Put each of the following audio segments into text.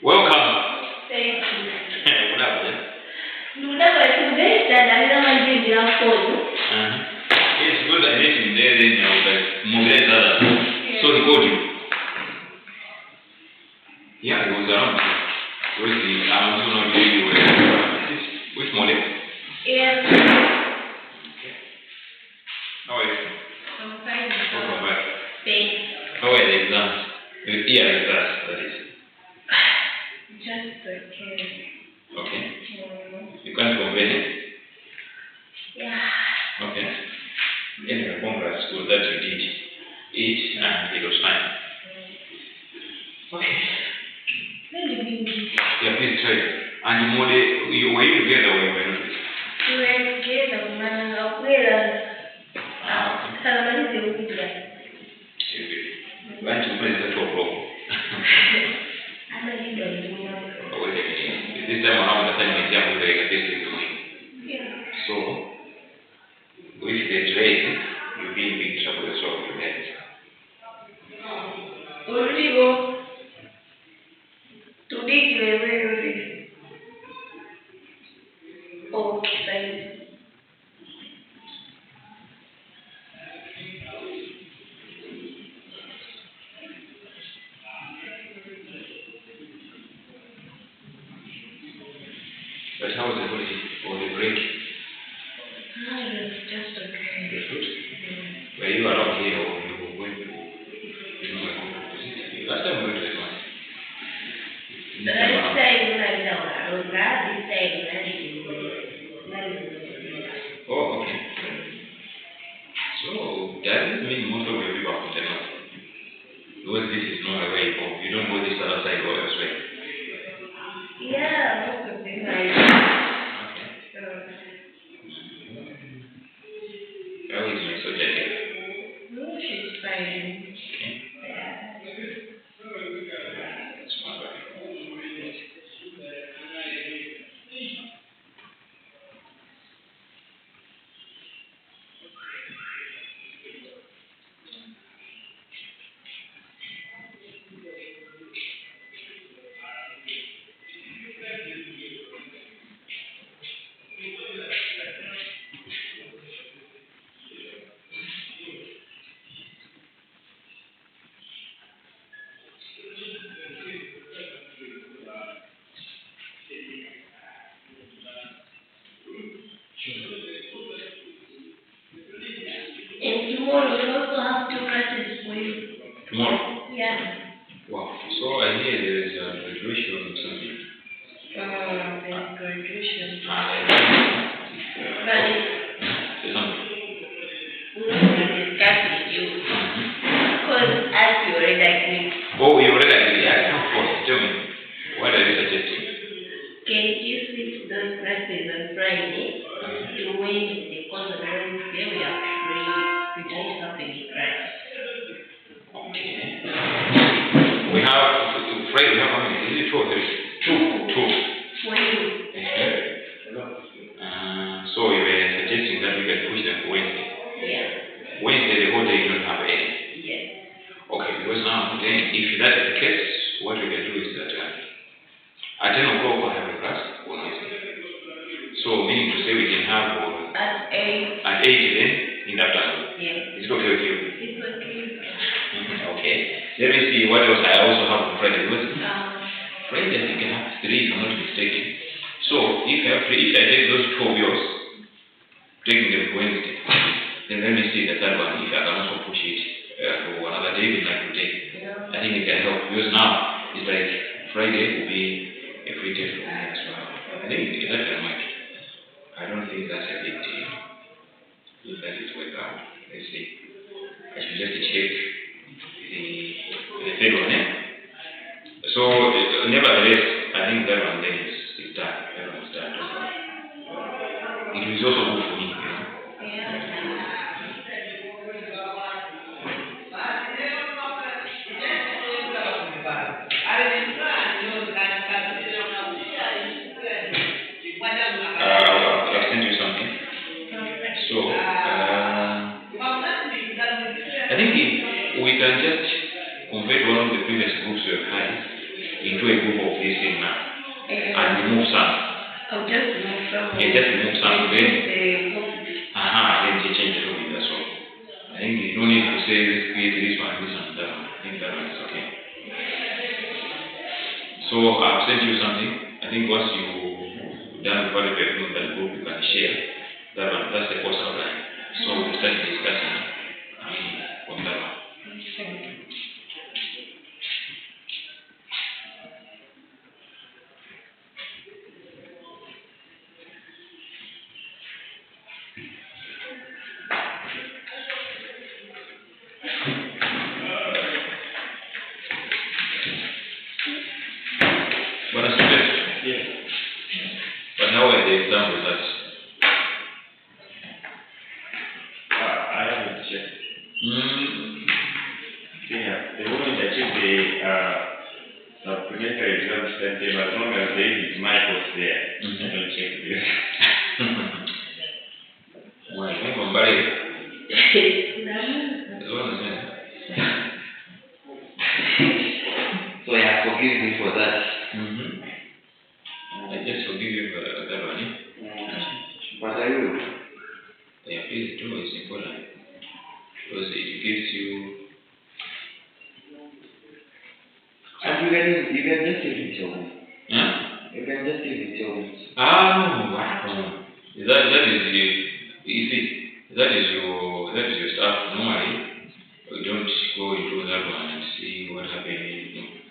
Welcome. Thank you. It's good I need to there in your so record you. Yeah, it was around. Where's the Amazon or which model? Yes. How are you? I'm fine. Welcome back. Thanks. How are the exams? Yeah, exams, that is. Just okay. Okay. You can't complain it? Yeah. Okay. Anyway, congrats to that you did it and it was fine. Okay. Yeah, please try. And more you were you together or you were not? We were together, man. Okay. Why don't you play the top I'm a little this time around the time we are very attentive to me. Yeah. So, if there's rain, you'll be in big trouble yourself with that. Already go. Today you are very okay, fine. But how was the holiday or the break? It's just okay. That's good. Were you around here or you were going to visit? Last time we went to the side or elsewhere? Yeah, most of them I Okay. so How is my subjective? no, she's fine. Okay. Yeah. That's wonderful. And tomorrow we also have two classes for you. Tomorrow? Yeah. Wow. So I hear there is a graduation or something. There's graduation. But But there's something. we want to discuss with you. Because as you already agreed, Oh, you already agree. Yeah, of course. Tell me. What are you suggesting? can you switch those classes on Friday to Wednesday? Because on Wednesday we are free. We don't have any class. Okay. We have Friday. We have how many? Is it two or three? Two. For you. So you were suggesting that we can push them for Wednesday. Yeah. Wednesday, the whole day you don't have any. Yes. Okay, because now then, if that is the case, what we can do is that at 10 o'clock we'll have a class on Wednesday. So meaning to say we can have At 8. at 8 then in the afternoon. Yes. Is it okay with you? It's okay. Okay. Let me see what else I also have on Friday. Because Friday I think I have 3 if I'm not mistaken. So if I have 3, if I take those 2 of yours, taking them to Wednesday, then let me see the third one if I can also push it for another day with my day. I think it can help because now it's like Friday will be a free day for me as well. I think that can work. I don't think that's a big deal. If that is work out, let's see. I should just check the third one. So nevertheless, I think that one then is done. That one is done. It is also good for me, you know. I'll send you something. So, I think we can just convert one of the previous groups we have had into a group of this thing now and remove some. I'll just remove some. Yeah, just remove some. Then, Then then change the topic, that's all. I think you don't need to say let's create this one, and that one. I think that one is okay. So I've sent you something. I think once you done with what you have known that group, you can share that one. That's the course outline. So we'll start discussing on that one. What is it? Yes. But now we're the exam results. I haven't checked. Yeah, the moment I check the supplementary exam timetable, as long as there is my course there, I don't check this. Well, I think from Bari, no. as long as So yeah, forgive me for that. I just forgive you for that one. But I will. Yeah, please do. It's important because it gives you. And you can just even tell me. Huh? You can just even tell me. No, wow. That is you see, that is your stuff. Normally, we don't go into that one and see what happened.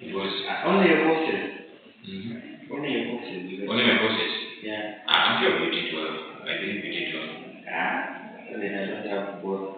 Because Only your courses. only Only your courses. my process. Yeah. I'm sure you did well. I believe you did well. Then I don't have both.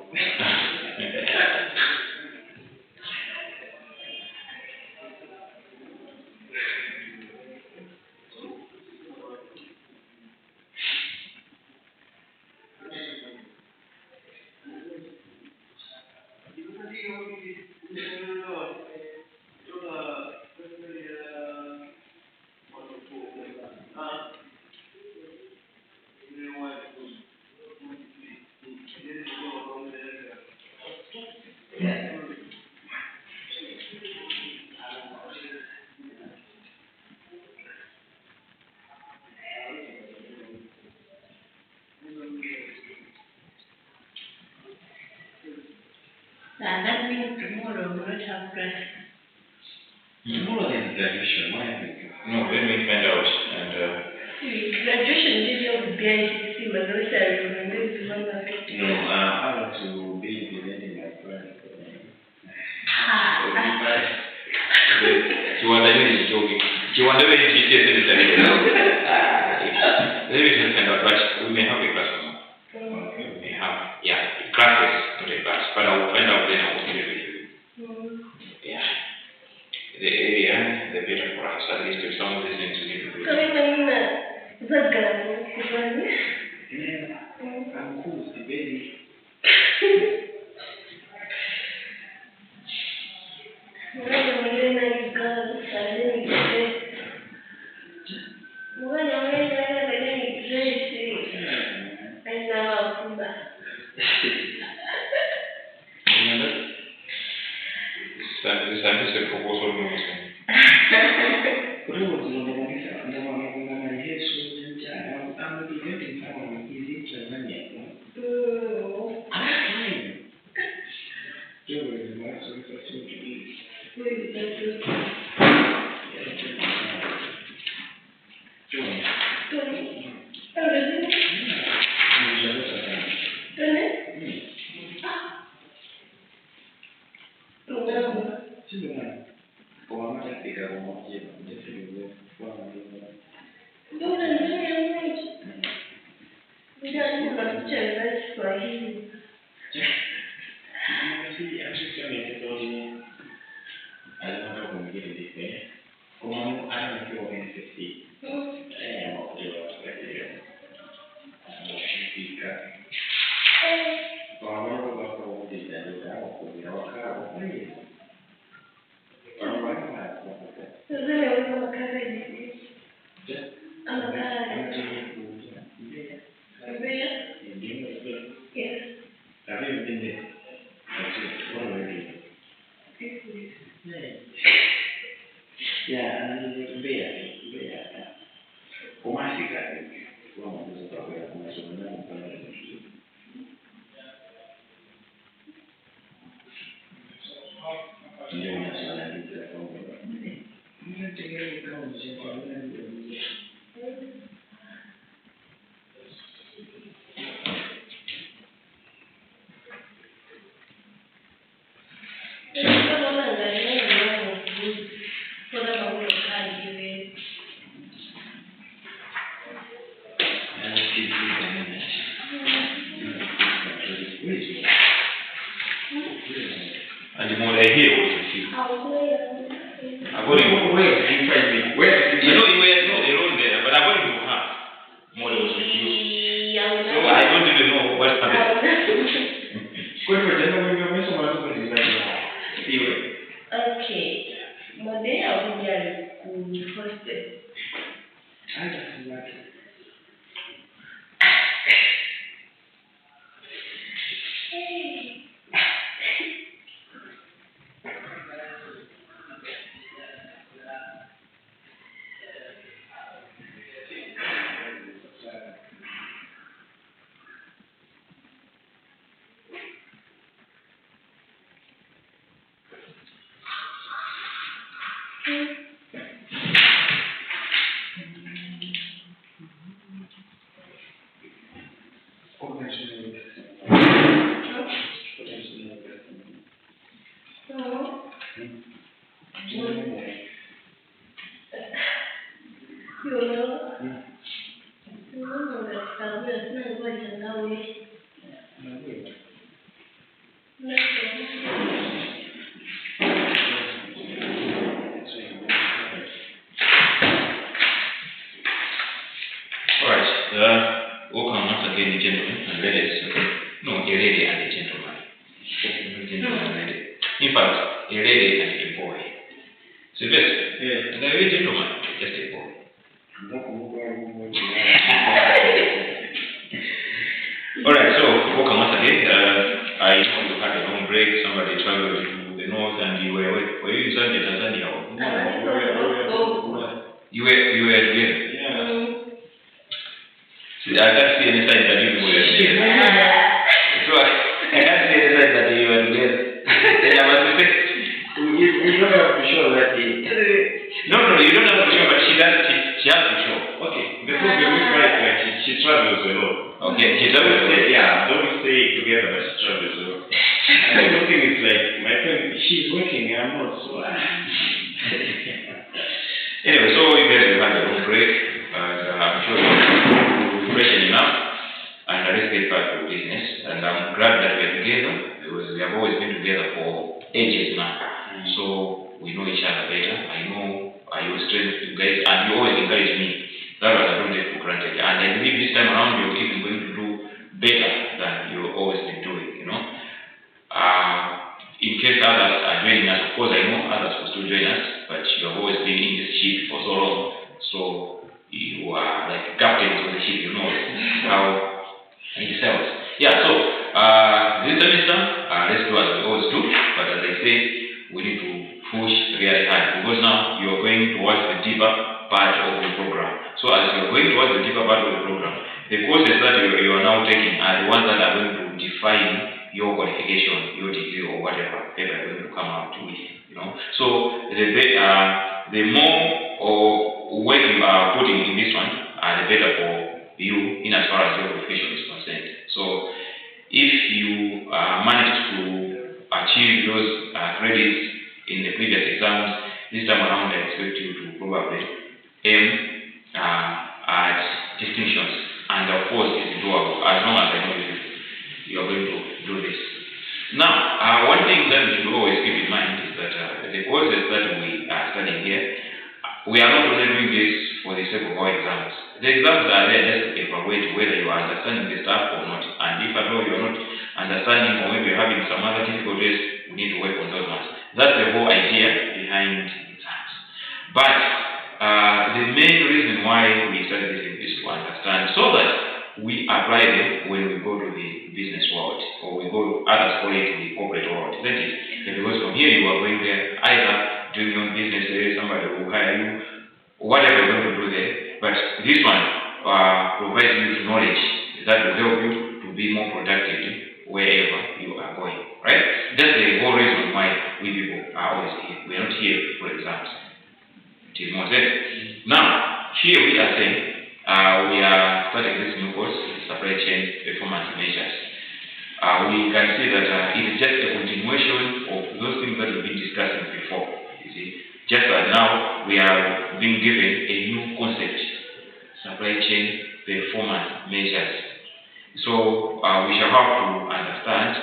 think tomorrow we will not have class. Tomorrow there is graduation. Why I think? No, let me find out. And Graduation did you be ICC, but no ceremony, maybe one affected. No, I want to be presenting my friend. you want to be joking. You want to be teaching Let me just find out, but we may have a class. We may have, classes, not a class. But I will find out then I will give it with you. Yeah. The area, the better for us, at least if someone is listening to me. I'm cool, baby. This is a proposal. And the more I hear was with you. Where did you find me? Where did you know you were not alone there, but according to her, more was with you. So I don't even know what happened. Okay. Monday I will be at school first day. I don't know. Welcome once again, gentlemen and ladies. No, a lady and a gentleman. In fact, a lady and a boy. Sylvester, and a gentleman, just a boy. Alright, so welcome once again. I know you had a long break, somebody traveled to the north and you were you in Tanzania? You were together? Yeah. See, I can't see any sign that you were together. So I can't see any sign that you were together. No, you don't have to show, but she does. She has to show. Okay, the problem with wife, like she travels a lot. Okay, she travels a lot. Yeah, don't stay together, but she travels a lot. I don't think it's like my friend. She's working, I'm not. So. Anyway, so you guys will have a long break, and I'm sure you'll be freshen enough, and let's get back to business. And I'm glad that we're together because we have always been together for ages now, so we know each other better. I know your strength, you guys, and you always encourage me. That was I don't take for granted, and I believe this time around you're even going to do better than you've always been doing. You know. In case others are joining us, of course I know others will still join us, but you have always been in this ship for so long, so you are like captains of the ship, you know how it sails. Yeah, so this semester, let's do as we always do, but as I say, we need to push really hard, because now you are going towards the deeper part of the program. So as you are going towards the deeper part of the program, the courses that you are now taking are the ones that are going to define your qualification, your degree, or whatever paper you're going to come out with, you know. So the more or work you are putting in this one, the better for you in as far as your qualification is concerned. So if you manage to achieve those credits in the previous exams, this time around I expect you to probably aim at distinctions, and of course it's doable as long as I know you are going to do this. Now, one thing that we should always keep in mind is that the courses that we are studying here, we are not only doing this for the sake of our exams. The exams are there just to evaluate whether you are understanding the stuff or not. And if at all you are not understanding, or maybe you're having some other difficulties, we need to work on those ones. That's the whole idea behind exams. But the main reason why we study this is to understand, so that we apply them when we go to the business world, or we go, others call it the corporate world, isn't it? Because from here you are going there, either doing your own business, somebody will hire you, whatever you're going to do there. But this one provides you with knowledge that will help you to be more productive wherever you are going, right? That's the whole reason why we people are always here. We are not here for exams. It is more said. Now, here we are saying, we are starting this new course, supply chain performance measures. We can see that it is just a continuation of those things that we've been discussing before. You see, just that now we are being given a new concept, supply chain performance measures. So we shall have to understand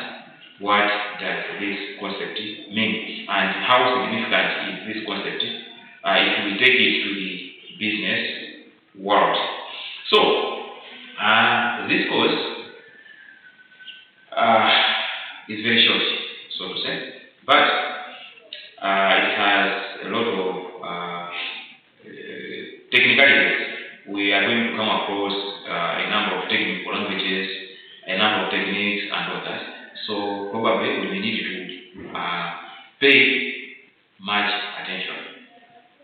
what does this concept mean, and how significant is this concept if we take it to the business world. So, this course is very short, so to say, but it has a lot of technicalities. We are going to come across a number of technical languages, a number of techniques, and all that. So, probably we will need to pay much attention,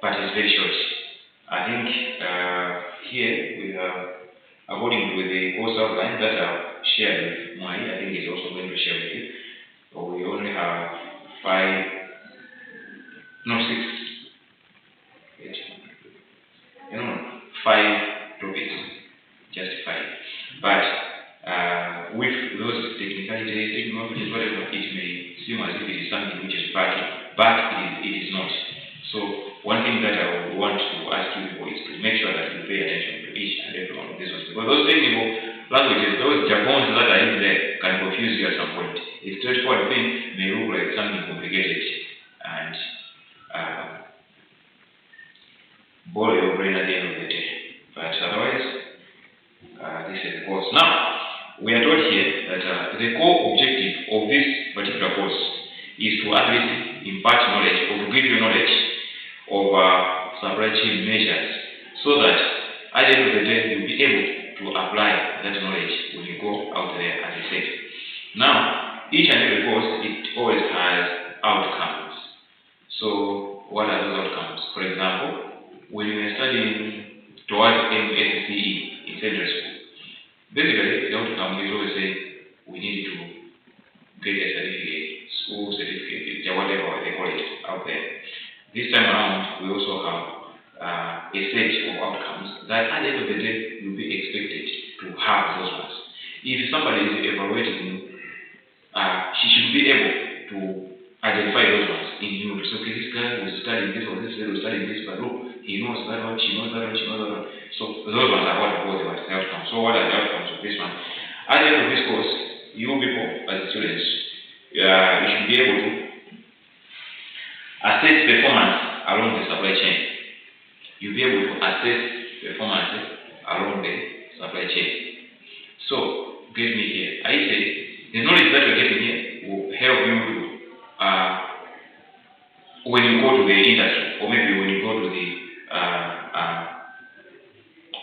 but it's very short. I think here we have, according to the course outline that I've shared with Mai, I think he's also going to share with you. So we only have 5 topics, just 5. But with those technicalities, technologies, whatever, it may seem as if it is something which is bad, but it is not. So one thing that I would want to ask you people is to make sure that you pay attention to each and every one of these ones. Because those technical languages, those jargons that are in there can confuse you at some point. A straightforward thing may look like something complicated and bore your brain at the end of the day. But otherwise, this is the course. Now, we are told here that the core objective of this particular course is to at least impart knowledge, or to give you knowledge of supply chain measures, so that at the end of the day you'll be able to apply that knowledge when you go out there, as I said. Now, each and every course, it always has outcomes. So, what are those outcomes? For example, when you are studying towards MSCE in secondary school, basically the outcome is always say we need to get a certificate, school certificate, whatever they call it out there. This time around, we also have that at the end of the day, you'll be expected to have those ones. If somebody is evaluating you, she should be able to identify those ones in you. So, okay, this guy was studying this or this lady was studying this, but look, he knows that one, she knows that one, she knows that one. So, those ones are what the outcomes. So, what are the outcomes of this one? At the end of this course, you people, as students, you should be able to assess performance along the supply chain. You'll be able to assess performance along the supply chain. So, get me here. I say the knowledge that you're getting here will help you to, when you go to the industry, or maybe when you go to the,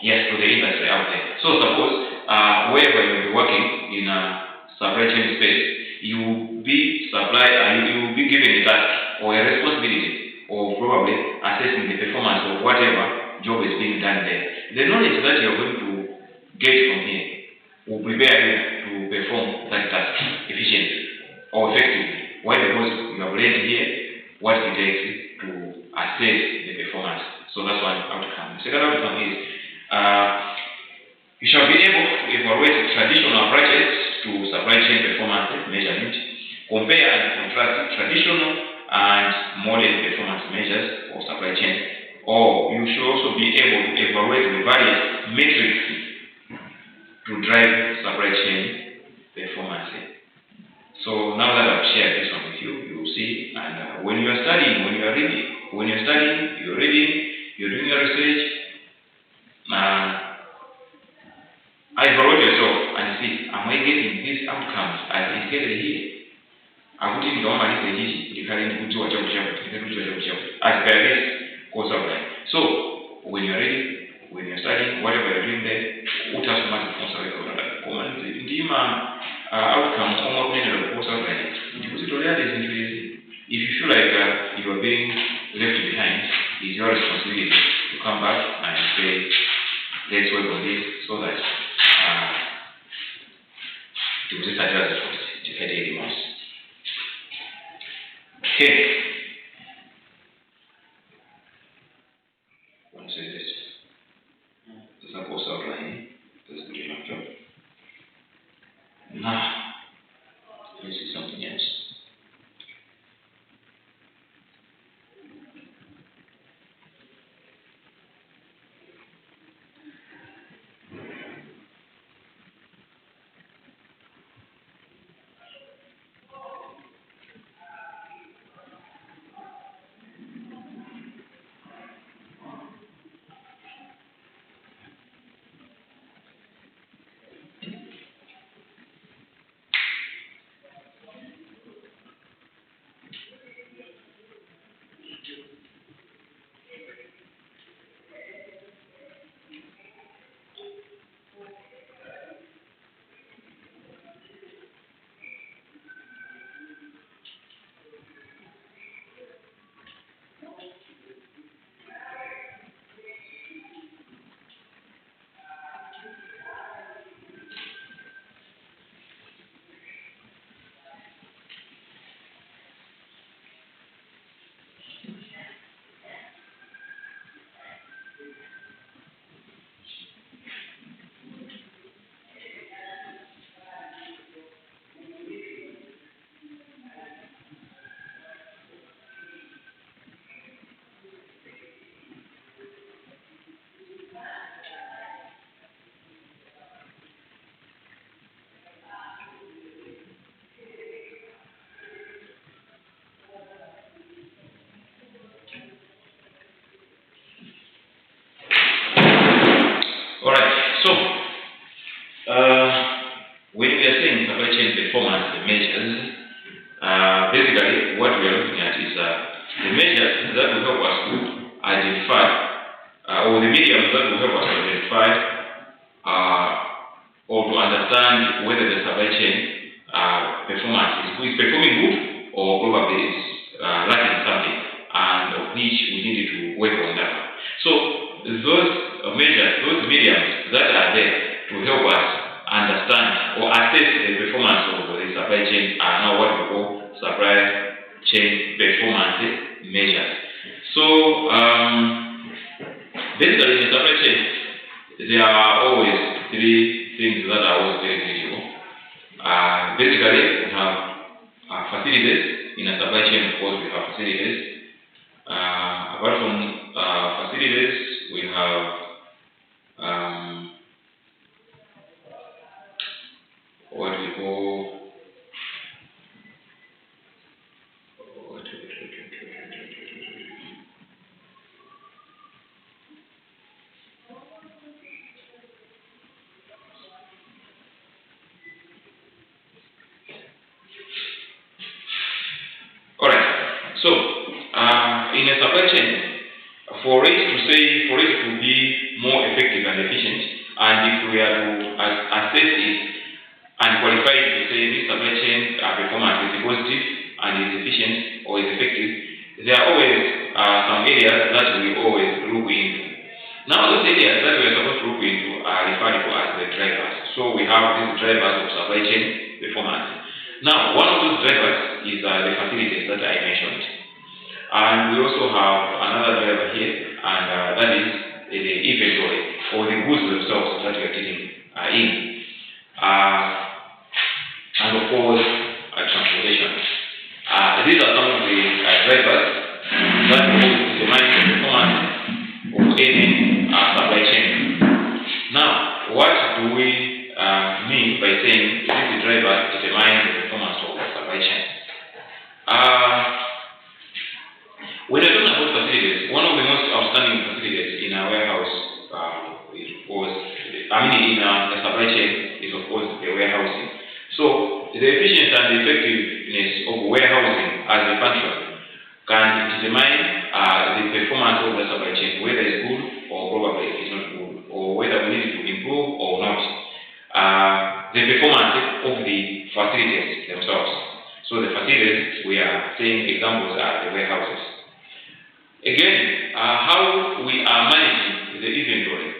to the industry out there. So, suppose wherever you'll be working in a supply chain space, you will be given a task or a responsibility of probably assessing the performance of whatever job is being done there. The knowledge that you're going to get from here will prepare you to perform that task efficiently or effectively. Why? Because you have learned here what it takes to assess the performance. So that's one outcome. The second outcome is you shall be able to evaluate traditional approaches to supply chain performance measurement, compare and contrast traditional and modern performance measures for supply chain. Or you should also be able to evaluate the various metrics to drive supply chain performance. So now that I've shared this one with you, you will see. And when you are studying, when you are reading, you're reading, you're doing your research. I evaluate yourself and see, am I getting these outcomes as indicated here? I wouldn't know my message, the current good to a job, as per this course outline. So, when you're reading, when you're studying, whatever you're doing there, what has much outcome, almost many of the course outline. If you feel like you are being left behind, it's your responsibility to come back and say, let's work on this so that to just address it to get it most. Okay. What is this? This is a course outline. This is the job. Now, let's see something else. When we are saying supply chain performance measures, basically what we are looking at is the measures that will help us to identify, or the mediums that will help us to identify or to understand whether the supply chain performance is performing good or probably is lacking something, and of which we needed to work on that. So those measures, those mediums that are there to help us understand or assess the performance of the supply chain are now what we call supply chain performance measures. So basically in the supply chain, there are always three things that are always very critical. Basically, we have facilities. In a supply chain, of course, we have facilities. Apart from facilities, we have what we call alright. So in a supply chain, for it to be more effective and efficient, and if we are to assess it and qualify it to say this supply chain performance is positive and is efficient or is effective, there are always some areas that we always look into. Now those areas that we are supposed to look into are referred to as the drivers. So we have these drivers of supply chain performance. Now one of those drivers is the facilities that I mentioned. And we also have another driver here, and that is the inventory or the goods themselves that we are dealing in. And of course, transportation. These are some of the drivers that will determine the performance of any supply chain. Now, what do we mean by saying these drivers determine the performance of the supply chain? When we're talking about facilities, one of the most outstanding facilities in a warehouse in the supply chain is of course the warehousing. So the efficiency and the effectiveness of warehousing as a function can determine the performance of the supply chain, whether it's good or probably it's not good, or whether we need to improve or not. The performance of the facilities themselves. So the facilities, we are saying examples are the warehouses. Again, how we are managing the inventory.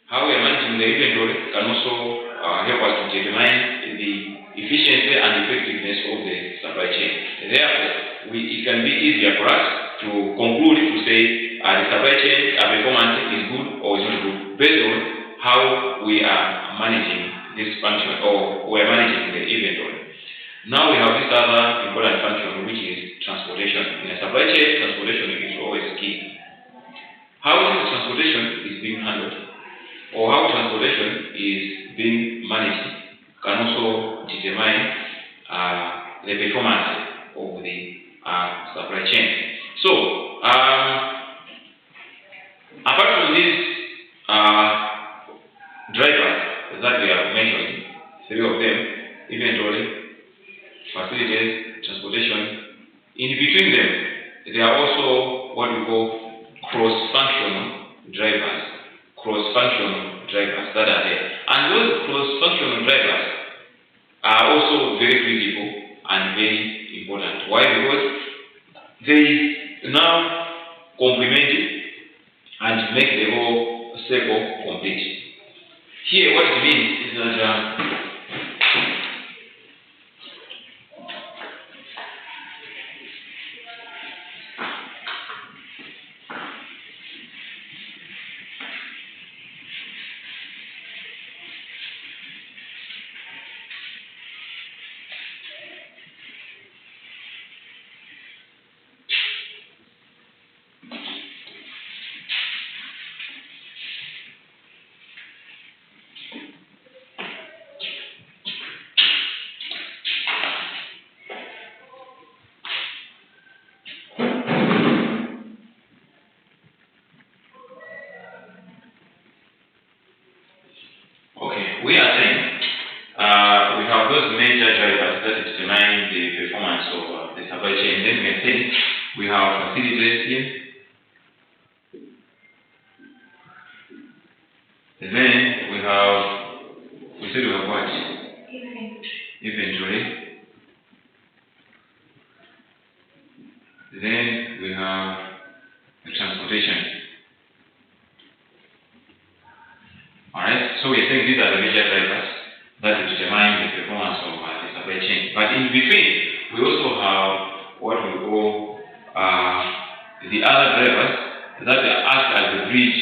How we are managing the inventory can also help us to determine the efficiency and effectiveness of the supply chain. Therefore, it can be easier for us to conclude to say the supply chain performance is good or is not good based on how we are managing this function or we are managing the inventory. Now we have this other important function, which is transportation. In a supply chain, transportation is always key. How this transportation is being handled or how transportation is being managed can also determine the performance of the supply chain. So, apart from these drivers that we have mentioned, three of them, inventory, facilities, transportation, in between them, there are also what we call cross-functional drivers. Cross-functional drivers that are there. And those cross-functional drivers are also very critical and very important. Why? Because they now complement it and make the whole circle complete. Here, what it means is that we are saying we have those major drivers that determine the performance of the supply chain. Then we are saying we have facilities here. Then we said we have what? Inventory. Then we have the transportation. Alright, so we are saying these are the major drivers that determine the performance of the supply chain. But in between, we also have what we call the other drivers that act as a bridge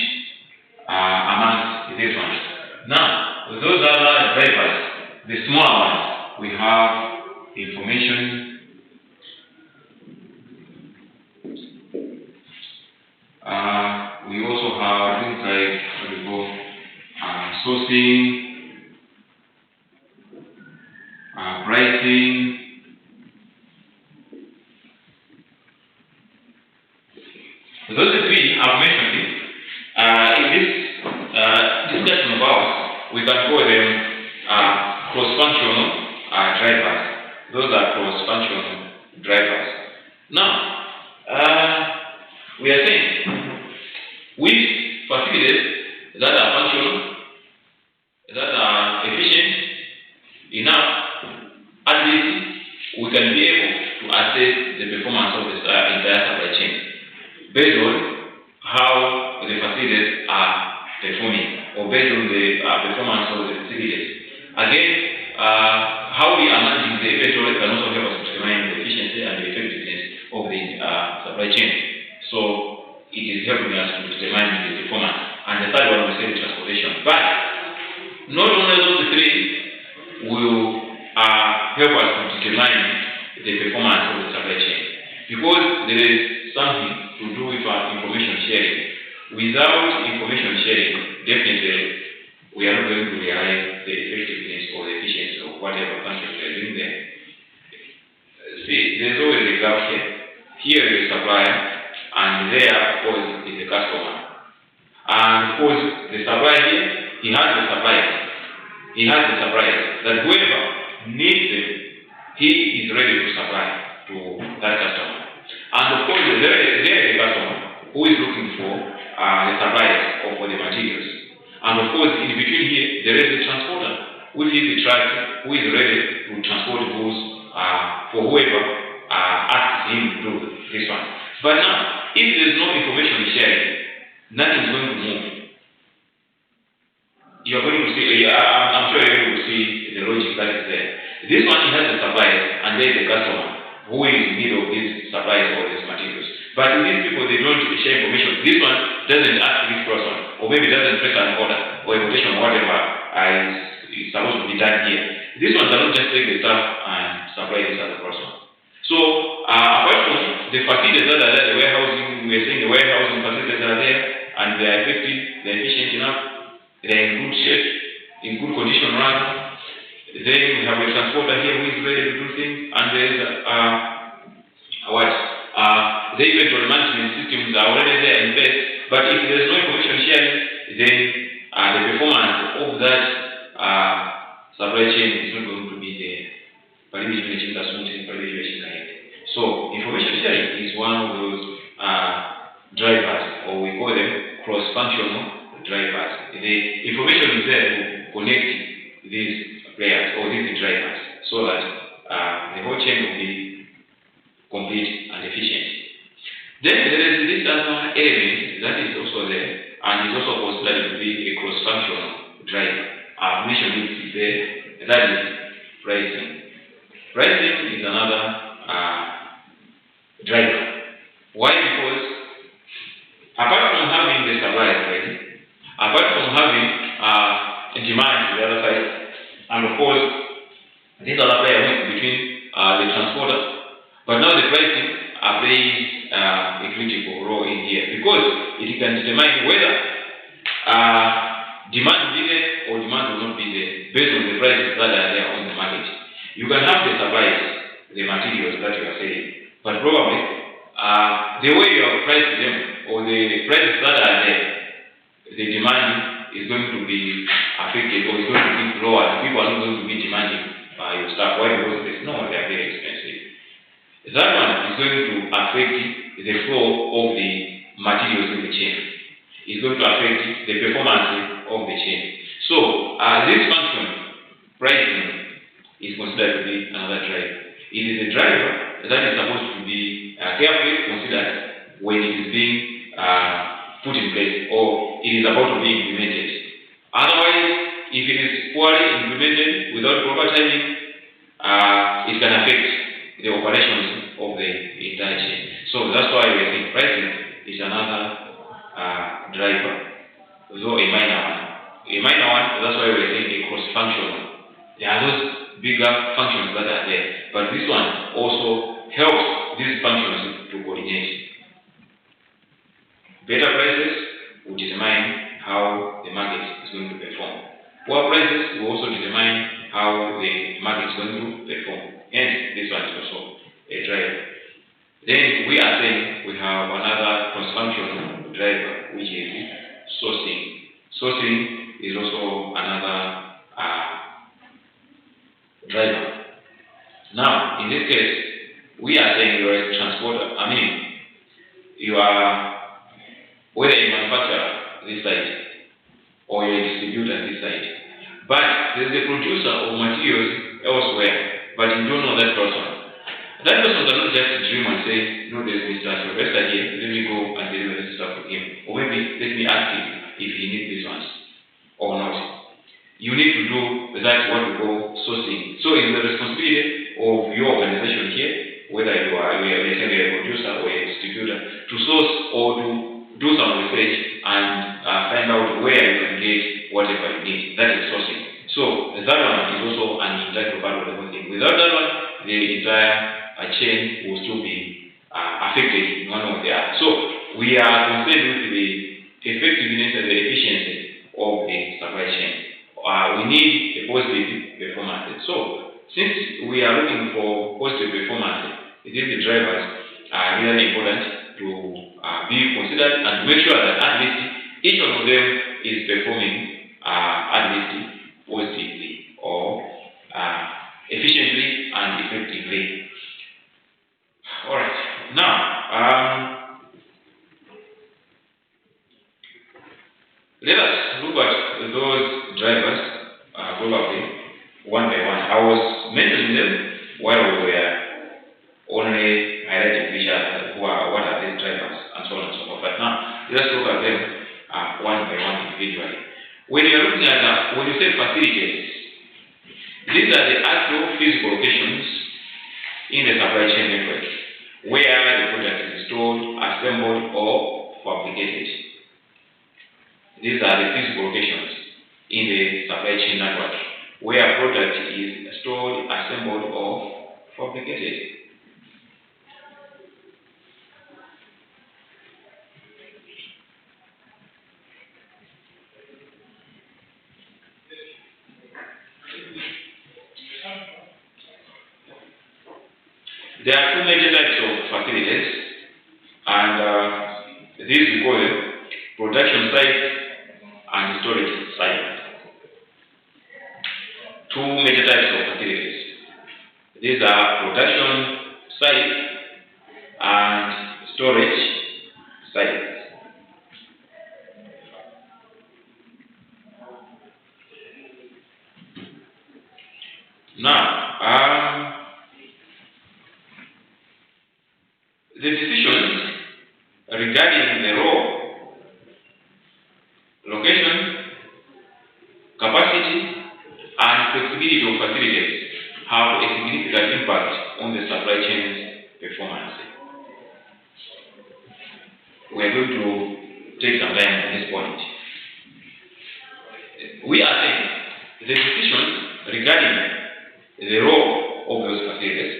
amongst these ones. Now, those other drivers, the smaller ones, we have information. We also have things like what we call sourcing, pricing. Those are three I've mentioned it. In this discussion of ours, we can call them cross-functional drivers. Those are cross-functional drivers. Now, we are saying with facilities that are functional, that are efficient enough, at least we can be able to assess the performance of the entire supply chain based on how the facilities are performing, or based on the performance of the facilities. Again, how we are managing the inventory can also help us to determine the efficiency and the effectiveness of the supply chain. So it is helping us to determine the performance. And the third one we say transportation. But not only those three will help us to determine the performance of the supply chain, because there is something to do with information sharing. Without information sharing, definitely we are not going to realize the effectiveness or the efficiency of whatever function we are doing there. See, there's always a gap here. Here is the supplier, and there, of course, is the customer. And of course, the supplier here, he has the suppliers. He has the suppliers that whoever needs them, he is ready to supply to that customer. And of course, there is a customer who is looking for the suppliers or for the materials. And of course, in between here, there is a transporter, which is the truck who is ready to transport goods for whoever asks him to do this one. But now, if there is no information sharing, nothing is going to move. You are going to see, I'm sure you're able to see the logic that is there. This one has the suppliers, and there is the customer who is in need of these supplies or these materials. But these people, they don't share information. This one doesn't ask this person, or maybe doesn't place an order or a quotation or whatever is supposed to be done here. This one doesn't just take the stuff and supply this other person. So, apart from the facilities that are there, the warehousing, we are saying the warehousing facilities are there, and they are effective, they are efficient enough, they are in good shape, in good condition rather. Then we have a transporter here who is ready to do things, and there is the inventory management systems are already there in place. But if there is no information sharing, then the performance of that supply chain is not going to be there. So information sharing is one of those drivers, or we call them cross-functional drivers. The information is there to connect these players or these drivers so that the whole chain will be complete and efficient. Then there is this other element that is also there, and is also considered to be a cross-functional driver. I've mentioned it there, that is pricing. Pricing is another driver. Why? Because apart from having the supply ready, apart from having demand on the other side, and of course, this other player went between the transporters, but now the pricing are playing a critical role in here, because it can determine whether demand will be there or demand will not be there based on the prices that are there on the market. You can have the supplies, the materials that you are selling, but probably the way you have priced them or the prices that are there, the demand is going to be affected or is going to be lower. People are not going to be demanding your stuff. Why? Because they know they are very expensive. That one is going to affect the flow of the materials in the chain. It's going to affect the performance of the chain. So this function, pricing, is considered to be another driver. It is a driver that is supposed to be carefully considered when it is being put in place or it is about to be implemented. Otherwise, if it is poorly implemented without proper timing, it can affect the operations of the entire chain. So that's why we think pricing is another driver. though a minor one. A minor one, that's why we're saying a cross-functional. There are those bigger functions that are there, but this one also helps these functions to coordinate. Better prices will determine how the market is going to perform. Poor prices will also determine how the market is going to perform. Hence, this one is also a driver. Then we are saying we have another cross-functional driver, which is sourcing. Sourcing is also another driver. Now, in this case, we are saying you are a transporter. I mean, you are whether a manufacturer this side or you're a distributor this side. But there's a producer of materials elsewhere, but you don't know that person. That person cannot just dream and say, no, there's Mr. Sylvester here, let me go and deliver this stuff to him. Or maybe let me ask him if he needs these ones or not. You need to do that what we call sourcing. So it's the responsibility of your organization here, whether you are a producer or a distributor, to source or to do some research and find out where you can get whatever you need. That is sourcing. So that one is also an integral part of the whole thing. Without that one, the entire chain will still be affected in one or the other. So we are concerned with the effectiveness and the efficiency of the supply chain. We need a positive performance. So since we are looking for positive performance, these drivers are really important to be considered and make sure that at least each one of them is performing at least positively or efficiently and effectively. Alright, now let us look at those drivers probably one by one. I was mentioning them while we were only highlighting features, what are these drivers, and so on and so forth. But now, let's look at them one by one individually. When you're looking at, when you say facilities, these are the actual physical locations in the supply chain network where the product is stored, assembled, or fabricated. These are the physical locations in the supply chain network where product is stored, assembled, or fabricated. There are two major types of facilities, and these we call them production sites and storage sites. Two major types of facilities. These are production sites and storage sites. Now, the decisions regarding the role, location, capacity, and flexibility of facilities have a significant impact on the supply chain's performance. We are going to take some time on this point. We are saying the decisions regarding the role of those facilities,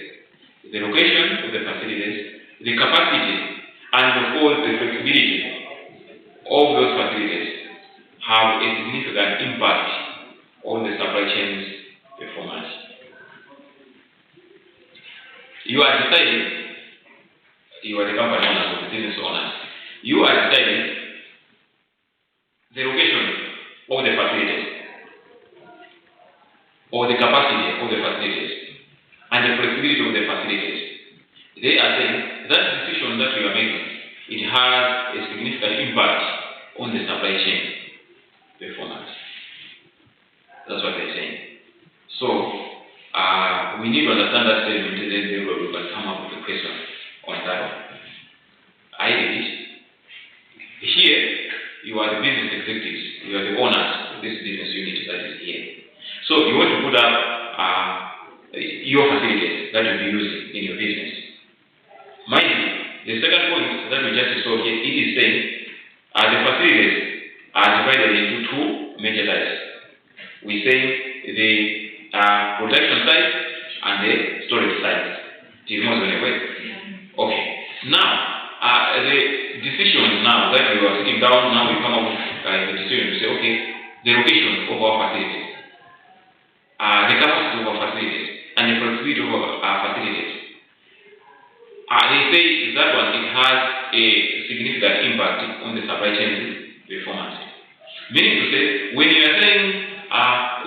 the location of the facilities, the capacity, and of course the flexibility of those facilities have a significant impact on the supply chain's performance. You are deciding, you are the company owners or the business owners, you are deciding the location of the facilities or the capacity of the facilities and the flexibility of the facilities. They are saying that decision that you are making, it has a significant impact on the supply chain performance. That's what they're saying. So, we need to understand that statement, and then we can come up with a question on that one. I did it. Here, you are the business executives, you are the owners of this business unit that is here. So, you want to put up your facilities that you'll be using in your business. Mind you, the second point that we just saw here, it is saying the facilities are divided into two major types. We say the protection site and the storage site. Okay. Now, the decisions now that we are sitting down, now we come up with the decision to say, okay, the location of our facilities, the capacity of our facilities, and the flexibility of our facilities. They say that one, it has a significant impact on the supply chain performance. Meaning to say, when you are saying,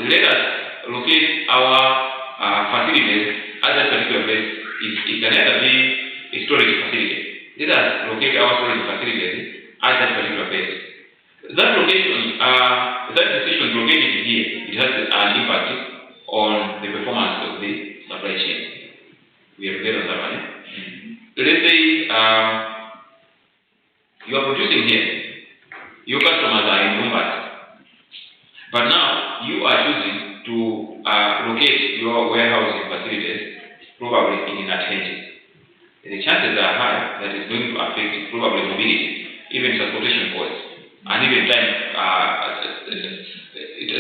let us locate our facilities at that particular place, it can either be a storage facility. Let us locate our storage facilities at that particular place. That location, that decision located here, it has an impact on the performance of the supply chain. We have clear on that one. Let's say you are producing here, your customers are in Mumbai, but now you are choosing to locate your warehousing facilities probably in Atlantic. The chances are high that it's going to affect probably mobility, even transportation costs, and even time.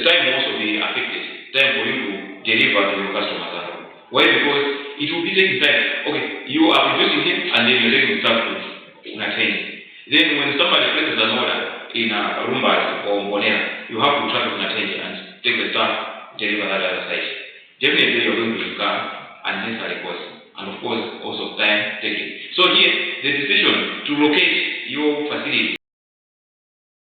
Time will also be affected. Time for you to deliver to your customers. Why? Because it will be taking time. Okay, you are producing it and then you're taking stuff to Atlantic. Then when somebody places an order in Rumbas or Mbonera, you have to travel to Atlantic and take the stuff, deliver that other side. Definitely you're going to incur unnecessary costs. And of course, also time taking. So here, the decision to locate your facility